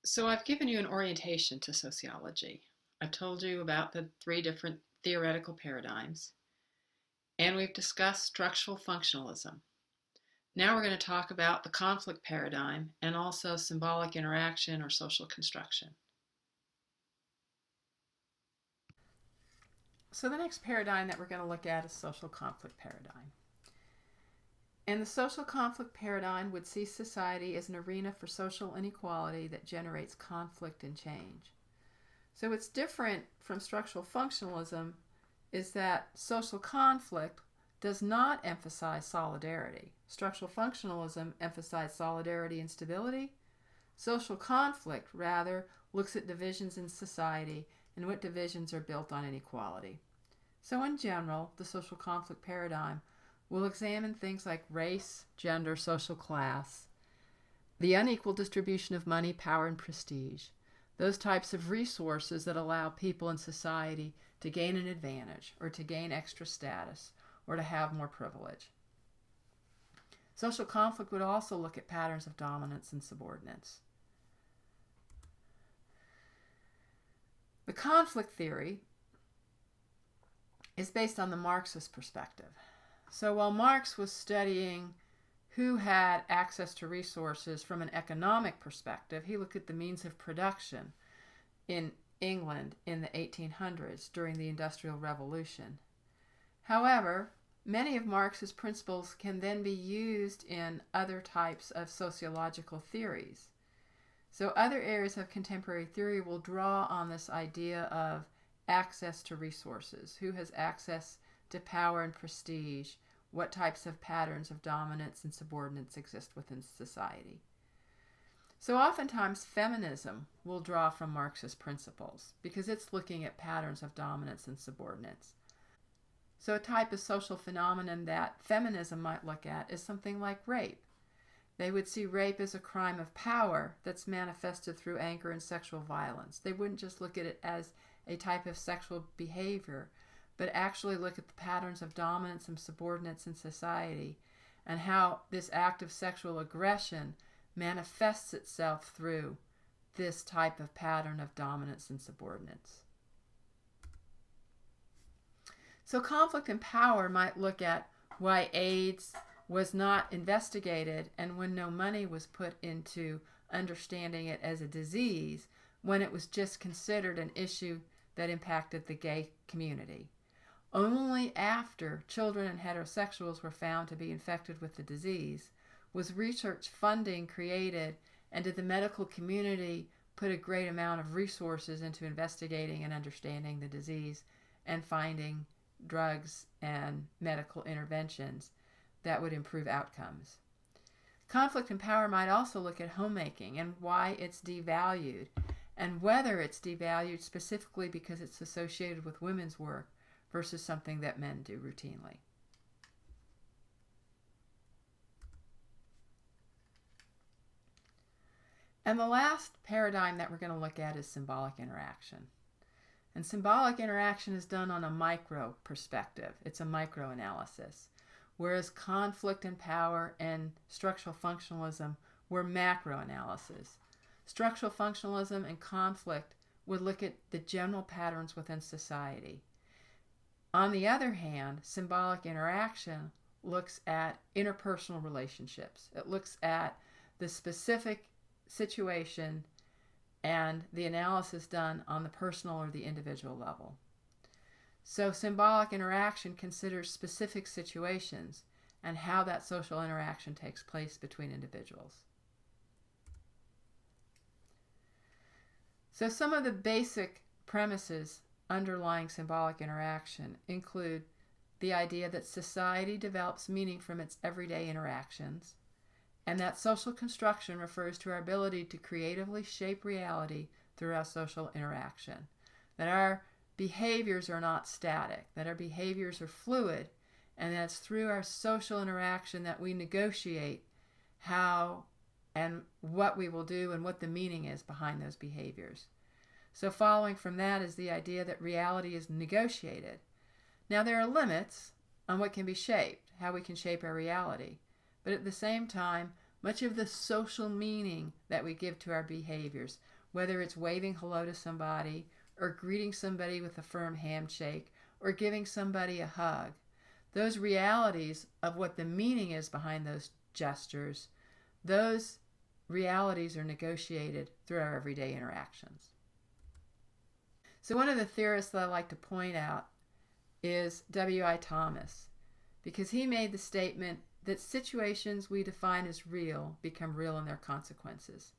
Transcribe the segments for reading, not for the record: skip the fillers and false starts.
So I've given you an orientation to sociology. I've told you about the three different theoretical paradigms, and we've discussed structural functionalism. Now we're going to talk about the conflict paradigm and also symbolic interaction or social construction. So the next paradigm that we're going to look at is social conflict paradigm. And the social conflict paradigm would see society as an arena for social inequality that generates conflict and change. So what's different from structural functionalism is that social conflict does not emphasize solidarity. Structural functionalism emphasizes solidarity and stability. Social conflict, rather, looks at divisions in society and what divisions are built on inequality. So in general, the social conflict paradigm will examine things like race, gender, social class, the unequal distribution of money, power, and prestige, those types of resources that allow people in society to gain an advantage or to gain extra status or to have more privilege. Social conflict would also look at patterns of dominance and subordinates. The conflict theory is based on the Marxist perspective. So while Marx was studying who had access to resources from an economic perspective, he looked at the means of production in England in the 1800s during the Industrial Revolution. However, many of Marx's principles can then be used in other types of sociological theories. So other areas of contemporary theory will draw on this idea of access to resources. Who has access to power and prestige? What types of patterns of dominance and subordinates exist within society? So oftentimes feminism will draw from Marxist principles because it's looking at patterns of dominance and subordinates. So a type of social phenomenon that feminism might look at is something like rape. They would see rape as a crime of power that's manifested through anger and sexual violence. They wouldn't just look at it as a type of sexual behavior, but actually look at the patterns of dominance and subordinates in society and how this act of sexual aggression manifests itself through this type of pattern of dominance and subordinates. So conflict and power might look at why AIDS was not investigated and when no money was put into understanding it as a disease, when it was just considered an issue that impacted the gay community. Only after children and heterosexuals were found to be infected with the disease was research funding created, and did the medical community put a great amount of resources into investigating and understanding the disease and finding drugs and medical interventions that would improve outcomes. Conflict and power might also look at homemaking and why it's devalued, and whether it's devalued specifically because it's associated with women's work versus something that men do routinely. And the last paradigm that we're going to look at is symbolic interaction. And symbolic interaction is done on a micro perspective. It's a micro-analysis. Whereas conflict and power and structural functionalism were macro-analysis. Structural functionalism and conflict would look at the general patterns within society. On the other hand, symbolic interaction looks at interpersonal relationships. It looks at the specific situation and the analysis done on the personal or the individual level. So symbolic interaction considers specific situations and how that social interaction takes place between individuals. So some of the basic premises underlying symbolic interaction include the idea that society develops meaning from its everyday interactions, and that social construction refers to our ability to creatively shape reality through our social interaction, that our behaviors are not static, that our behaviors are fluid, and that it's through our social interaction that we negotiate how and what we will do and what the meaning is behind those behaviors. So following from that is the idea that reality is negotiated. Now there are limits on what can be shaped, how we can shape our reality, but at the same time, much of the social meaning that we give to our behaviors, whether it's waving hello to somebody or greeting somebody with a firm handshake or giving somebody a hug, those realities of what the meaning is behind those gestures, those realities are negotiated through our everyday interactions. So one of the theorists that I like to point out is W.I. Thomas, because he made the statement that situations we define as real become real in their consequences.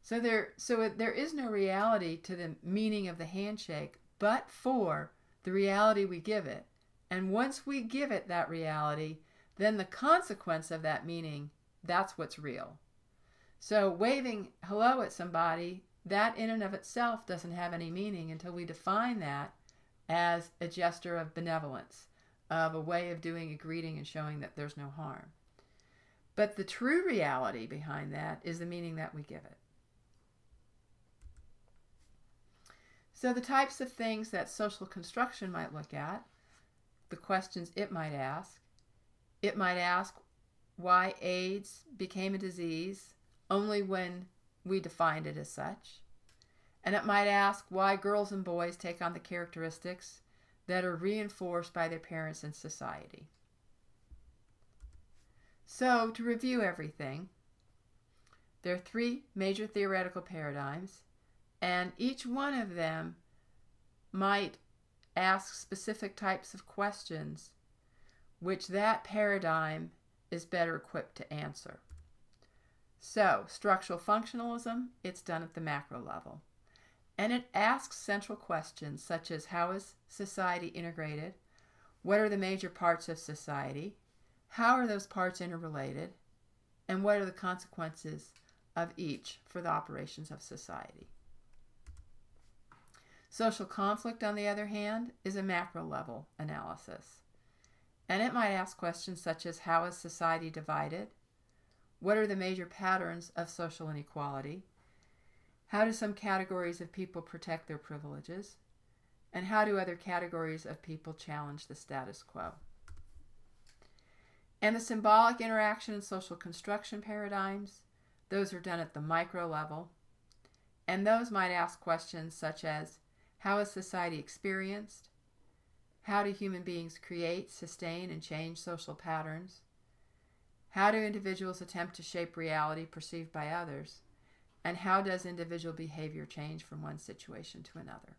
So there is no reality to the meaning of the handshake, but for the reality we give it. And once we give it that reality, then the consequence of that meaning, that's what's real. So waving hello at somebody, that in and of itself doesn't have any meaning until we define that as a gesture of benevolence, of a way of doing a greeting and showing that there's no harm. But the true reality behind that is the meaning that we give it. So the types of things that social construction might look at, the questions it might ask why AIDS became a disease only when we defined it as such. And it might ask why girls and boys take on the characteristics that are reinforced by their parents and society. So, to review everything, there are three major theoretical paradigms, and each one of them might ask specific types of questions which that paradigm is better equipped to answer. So, structural functionalism, it's done at the macro level. And it asks central questions such as how is society integrated? What are the major parts of society? How are those parts interrelated? And what are the consequences of each for the operations of society? Social conflict, on the other hand, is a macro level analysis. And it might ask questions such as how is society divided? What are the major patterns of social inequality? How do some categories of people protect their privileges? And how do other categories of people challenge the status quo? And the symbolic interaction and social construction paradigms, those are done at the micro level. And those might ask questions such as, how is society experienced? How do human beings create, sustain, and change social patterns? How do individuals attempt to shape reality perceived by others? And how does individual behavior change from one situation to another?